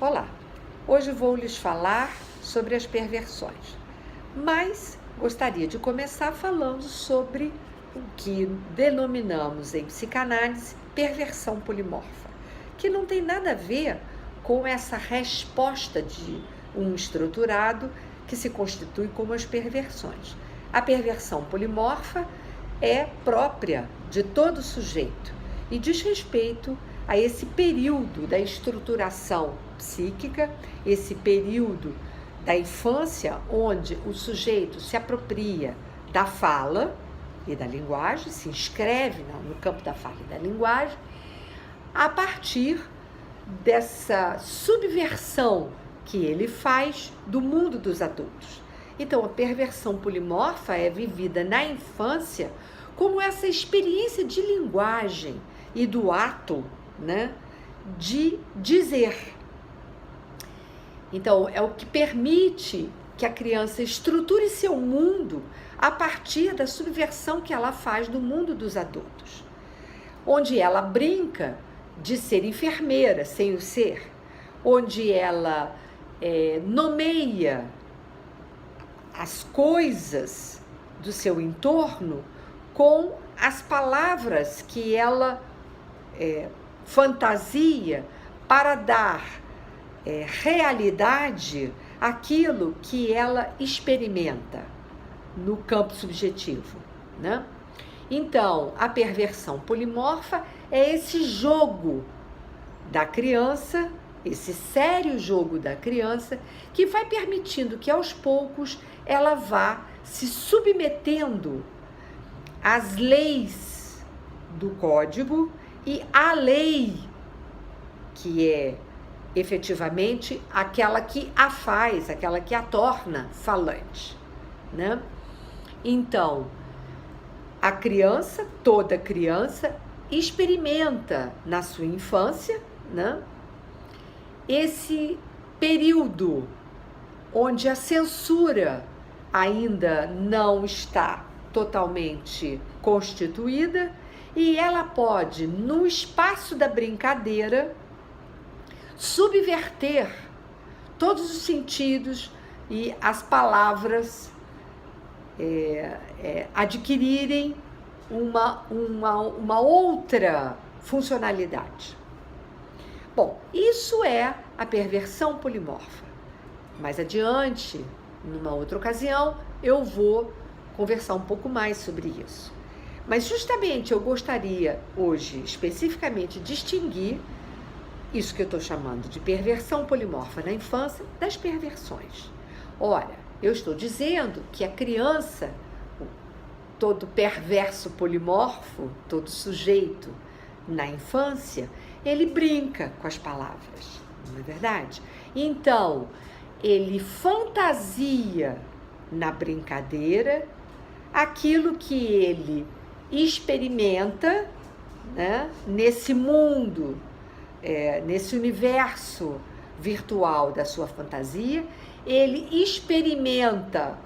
Olá, hoje vou lhes falar sobre as perversões, mas gostaria de começar falando sobre o que denominamos em psicanálise perversão polimorfa, que não tem nada a ver com essa resposta de um estruturado que se constitui como as perversões. A perversão polimorfa é própria de todo sujeito e diz respeito a esse período da estruturação psíquica, esse período da infância onde o sujeito se apropria da fala e da linguagem, se inscreve no campo da fala e da linguagem, a partir dessa subversão que ele faz do mundo dos adultos. Então, a perversão polimorfa é vivida na infância como essa experiência de linguagem e do ato, de dizer. Então, é o que permite que a criança estruture seu mundo a partir da subversão que ela faz do mundo dos adultos, onde ela brinca de ser enfermeira sem o ser, onde ela nomeia as coisas do seu entorno com as palavras que ela fantasia para dar realidade àquilo que ela experimenta no campo subjetivo, Então, a perversão polimorfa é esse jogo da criança, esse sério jogo da criança, que vai permitindo que aos poucos ela vá se submetendo às leis do código e à lei que é efetivamente aquela que a faz, aquela que a torna falante, Então, a criança, toda criança, experimenta na sua infância, esse período onde a censura ainda não está totalmente constituída e ela pode, no espaço da brincadeira, subverter todos os sentidos e as palavras adquirirem uma outra funcionalidade. Bom, isso é a perversão polimorfa. Mais adiante, numa outra ocasião, eu vou conversar um pouco mais sobre isso. Mas justamente eu gostaria hoje, especificamente, distinguir isso que eu estou chamando de perversão polimorfa na infância das perversões. Ora, eu estou dizendo que a criança, todo perverso polimorfo, todo sujeito na infância, ele brinca com as palavras, não é verdade? Então, ele fantasia na brincadeira aquilo que ele experimenta, nesse mundo, nesse universo virtual da sua fantasia, ele experimenta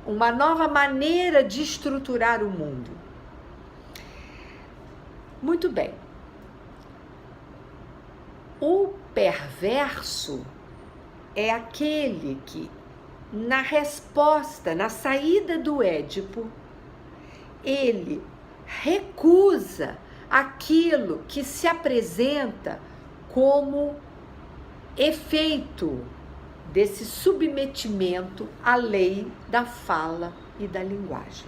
uma nova maneira de estruturar o mundo. Muito bem. O perverso é aquele que, na resposta, na saída do Édipo, ele recusa aquilo que se apresenta como efeito desse submetimento à lei da fala e da linguagem.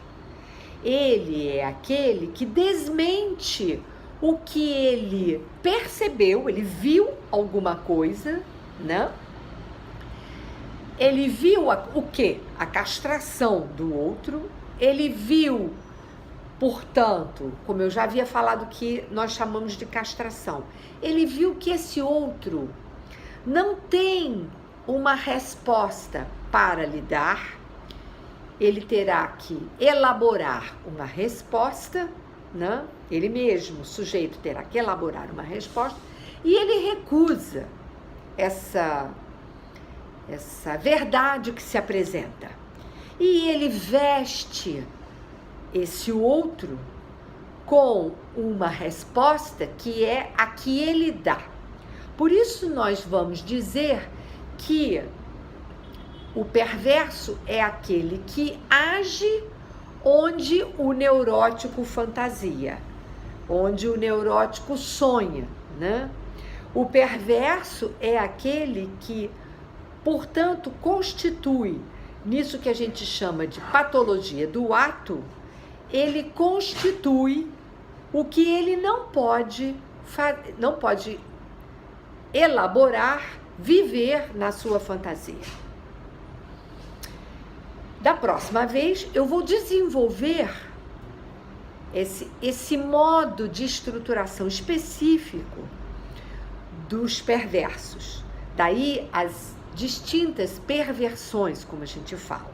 Ele é aquele que desmente o que ele percebeu, ele viu alguma coisa, Ele viu o quê? A castração do outro, ele viu, portanto, como eu já havia falado que nós chamamos de castração, ele viu que esse outro não tem uma resposta para lhe dar, ele terá que elaborar uma resposta, Ele mesmo, o sujeito, terá que elaborar uma resposta, e ele recusa essa verdade que se apresenta. E ele veste esse outro com uma resposta que é a que ele dá. Por isso nós vamos dizer que o perverso é aquele que age onde o neurótico fantasia, onde o neurótico sonha, né? O perverso é aquele que, portanto, constitui, nisso que a gente chama de patologia do ato, ele constitui o que ele não pode elaborar, viver na sua fantasia. Da próxima vez, eu vou desenvolver esse modo de estruturação específico dos perversos. Daí as distintas perversões, como a gente fala.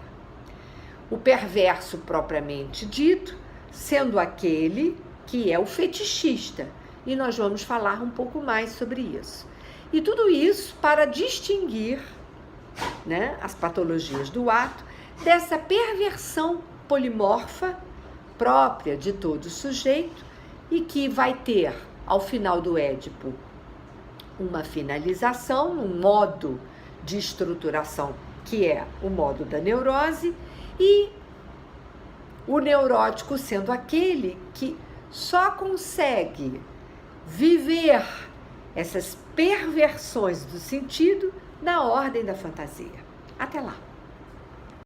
O perverso propriamente dito, sendo aquele que é o fetichista. E nós vamos falar um pouco mais sobre isso. E tudo isso para distinguir, né, as patologias do ato dessa perversão polimorfa própria de todo sujeito e que vai ter, ao final do Édipo, uma finalização, um modo de estruturação que é o modo da neurose, e o neurótico sendo aquele que só consegue viver essas perversões do sentido na ordem da fantasia. Até lá!